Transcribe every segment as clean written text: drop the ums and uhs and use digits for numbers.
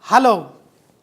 Hello,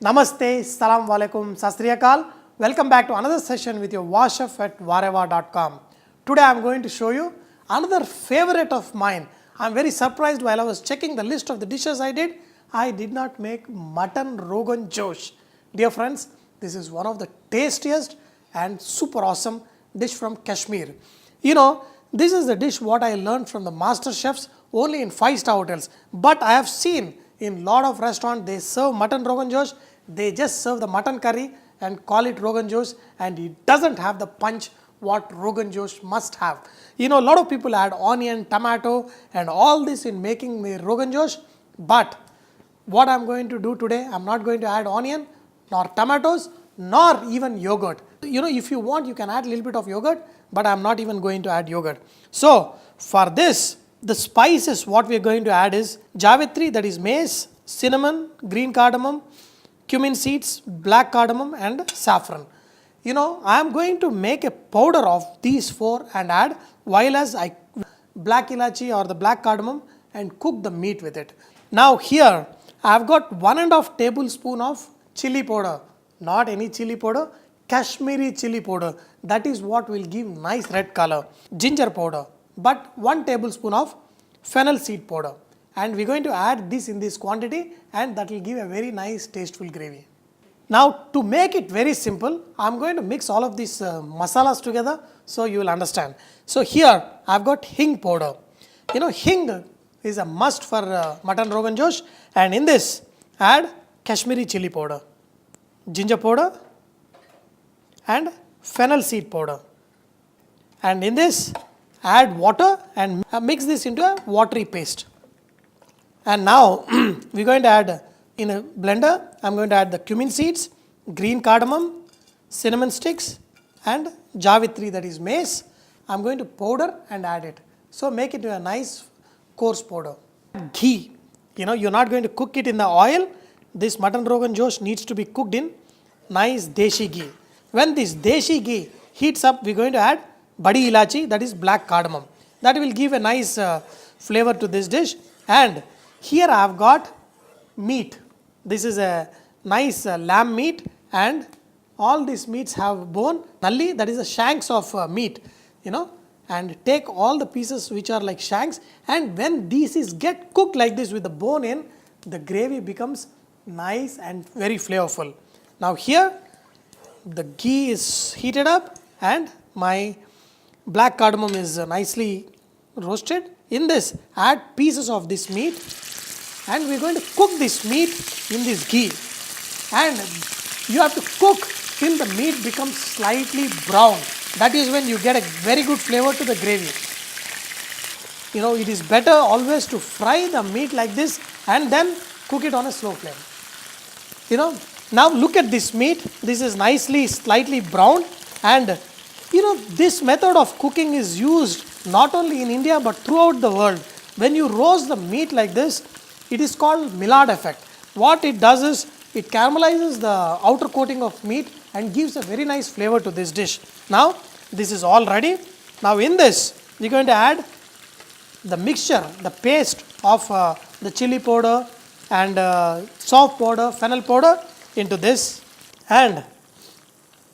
Namaste, Salam Walaikum, Sat Sri Akal. Welcome back to another session with your War Chef at Vareva.com. Today I am going to show you another favorite of mine. I am very surprised while I was checking the list of the dishes I did not make mutton Rogan Josh. Dear friends, this is one of the tastiest and super awesome dish from Kashmir. You know, this is the dish what I learned from the master chefs only in 5-star hotels. But I have seen in lot of restaurants they serve mutton Rogan Josh, they just serve the mutton curry and call it Rogan Josh, and it doesn't have the punch what Rogan Josh must have. You know, a lot of people add onion, tomato and all this in making the Rogan Josh, but what I am going to do today, I am not going to add onion, nor tomatoes, nor even yogurt. You know, if you want, you can add a little bit of yogurt, but I am not even going to add yogurt. So, for this, the spices what we are going to add is Javitri, that is mace, cinnamon, green cardamom, cumin seeds, black cardamom and saffron. You know, I am going to make a powder of these 4 and add while as I black ilachi or the black cardamom and cook the meat with it. Now here I have got 1.5 tablespoon of chili powder, not any chili powder, Kashmiri chili powder. That is what will give nice red color. Ginger powder, but 1 tablespoon of fennel seed powder, and we are going to add this in this quantity, and that will give a very nice tasteful gravy. Now to make it very simple, I am going to mix all of these masalas together so you will understand. So here I have got hing powder. You know, hing is a must for mutton Rogan Josh, and in this add Kashmiri chili powder, ginger powder and fennel seed powder, and in this add water and mix this into a watery paste. And now we are going to add in a blender, I am going to add the cumin seeds, green cardamom, cinnamon sticks and Javitri, that is mace. I am going to powder and add it. So make it a nice coarse powder. Ghee, you know, you are not going to cook it in the oil. This mutton Rogan Josh needs to be cooked in nice deshi ghee. When this deshi ghee heats up, we are going to add badi ilachi, that is black cardamom. That will give a nice flavor to this dish. And here I have got meat. This is a nice lamb meat, and all these meats have bone. Nalli, that is the shanks of meat, you know, and take all the pieces which are like shanks, and when these is get cooked like this with the bone in, the gravy becomes nice and very flavorful. Now here the ghee is heated up and my black cardamom is nicely roasted. In this add pieces of this meat, and we are going to cook this meat in this ghee, and you have to cook till the meat becomes slightly brown. That is when you get a very good flavor to the gravy. You know, it is better always to fry the meat like this and then cook it on a slow flame. You know, now look at this meat. This is nicely slightly brown, and you know, this method of cooking is used not only in India but throughout the world. When you roast the meat like this, it is called Maillard effect. What it does is, it caramelizes the outer coating of meat and gives a very nice flavor to this dish. Now, this is all ready. Now in this, we are going to add the mixture, the paste of the chili powder and soft powder, fennel powder into this, and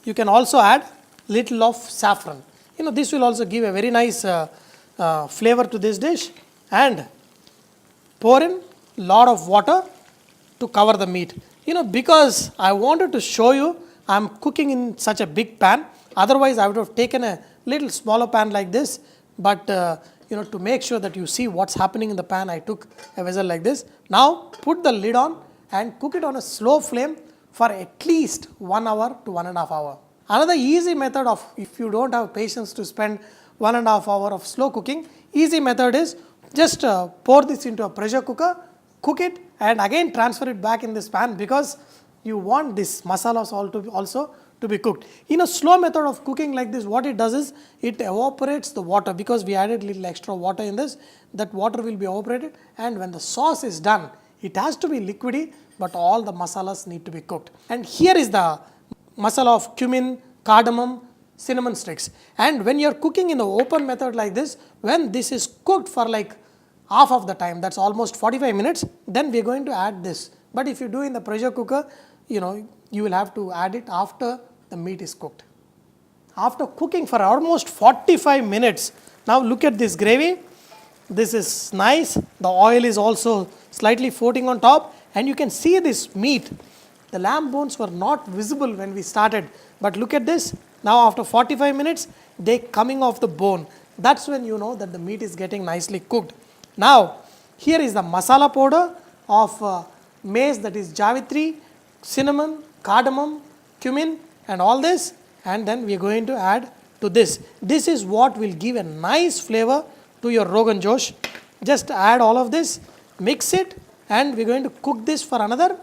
you can also add little of saffron. You know, this will also give a very nice flavor to this dish, and pour in lot of water to cover the meat. You know, because I wanted to show you I am cooking in such a big pan, otherwise I would have taken a little smaller pan like this, but you know, to make sure that you see what's happening in the pan, I took a vessel like this. Now put the lid on and cook it on a slow flame for at least 1 hour to 1.5 hours. Another easy method of, if you don't have patience to spend 1.5 hours of slow cooking, easy method is just pour this into a pressure cooker, cook it and again transfer it back in this pan, because you want this masalas also to be cooked. In a slow method of cooking like this, what it does is, it evaporates the water, because we added little extra water in this, that water will be evaporated, and when the sauce is done, it has to be liquidy, but all the masalas need to be cooked. And here is the masala of cumin, cardamom, cinnamon sticks. And when you're cooking in the open method like this, when this is cooked for like half of the time, that's almost 45 minutes, then we're going to add this. But if you do in the pressure cooker, you will have to add it after the meat is cooked. After cooking for almost 45 minutes, now look at this gravy. This is nice. The oil is also slightly floating on top, and you can see this meat. The lamb bones were not visible when we started, but look at this. Now after 45 minutes, they coming off the bone. That's when you know that the meat is getting nicely cooked. Now, here is the masala powder of maize, that is javitri, cinnamon, cardamom, cumin, and all this. And then we are going to add to this. This is what will give a nice flavor to your Rogan Josh. Just add all of this, mix it, and we're going to cook this for another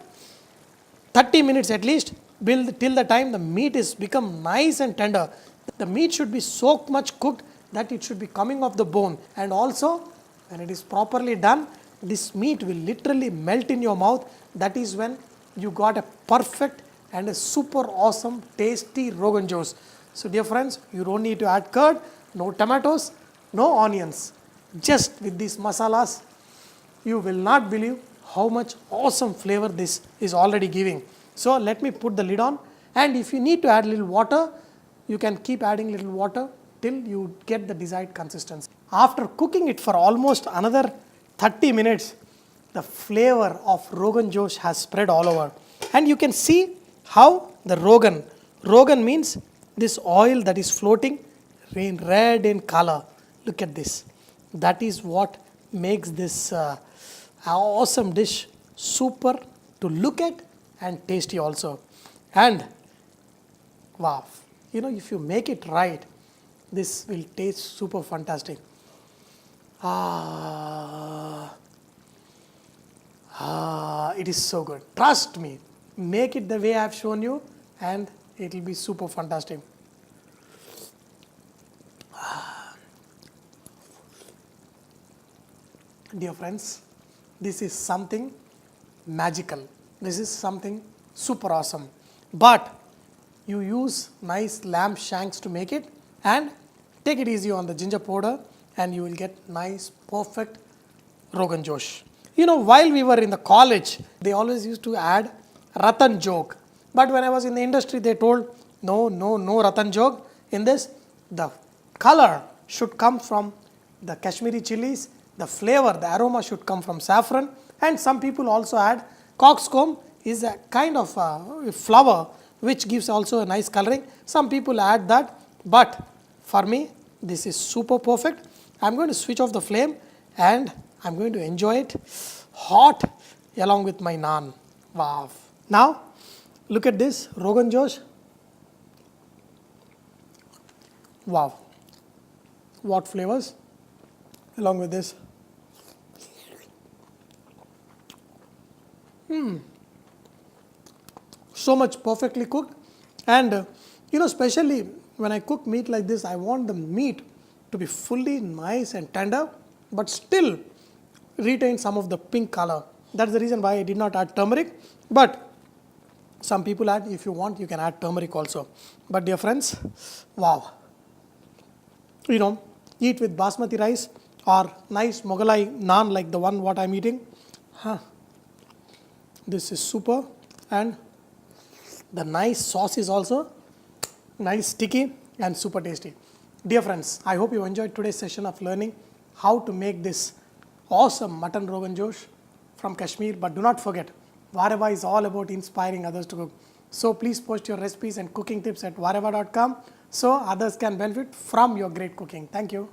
30 minutes at least, till the time the meat is become nice and tender. The meat should be so much cooked that it should be coming off the bone. And also, when it is properly done, this meat will literally melt in your mouth. That is when you got a perfect and a super awesome tasty Rogan Josh. So dear friends, you don't need to add curd, no tomatoes, no onions. Just with these masalas, you will not believe how much awesome flavor this is already giving. So let me put the lid on, and if you need to add little water, you can keep adding little water till you get the desired consistency. After cooking it for almost another 30 minutes, the flavor of Rogan Josh has spread all over. And you can see how the Rogan means this oil that is floating in red in color. Look at this. That is what makes this awesome dish super to look at and tasty also. And wow, if you make it right, this will taste super fantastic. It is so good. Trust me, make it the way I have shown you and it will be super fantastic. Dear friends, this is something magical. This is something super awesome. But you use nice lamb shanks to make it, and take it easy on the ginger powder, and you will get nice, perfect Rogan Josh. While we were in the college, they always used to add Ratan Jog. But when I was in the industry, they told, no Ratan Jog. In this, the color should come from the Kashmiri chilies, the flavor, the aroma should come from saffron, and some people also add coxcomb, is a kind of flower which gives also a nice coloring. Some people add that, but for me, this is super perfect. I'm going to switch off the flame and I'm going to enjoy it hot along with my naan. Wow. Now, look at this Rogan Josh. Wow. What flavors along with this. So much perfectly cooked. And especially when I cook meat like this, I want the meat to be fully nice and tender, but still retain some of the pink color. That's the reason why I did not add turmeric. But some people add, if you want, you can add turmeric also. But dear friends, wow. Eat with basmati rice or nice Mughalai naan like the one what I'm eating. This is super. And the nice sauce is also nice, sticky and super tasty. Dear friends, I hope you enjoyed today's session of learning how to make this awesome mutton Rogan Josh from Kashmir. But do not forget, Vareva is all about inspiring others to cook. So please post your recipes and cooking tips at vareva.com so others can benefit from your great cooking. Thank you.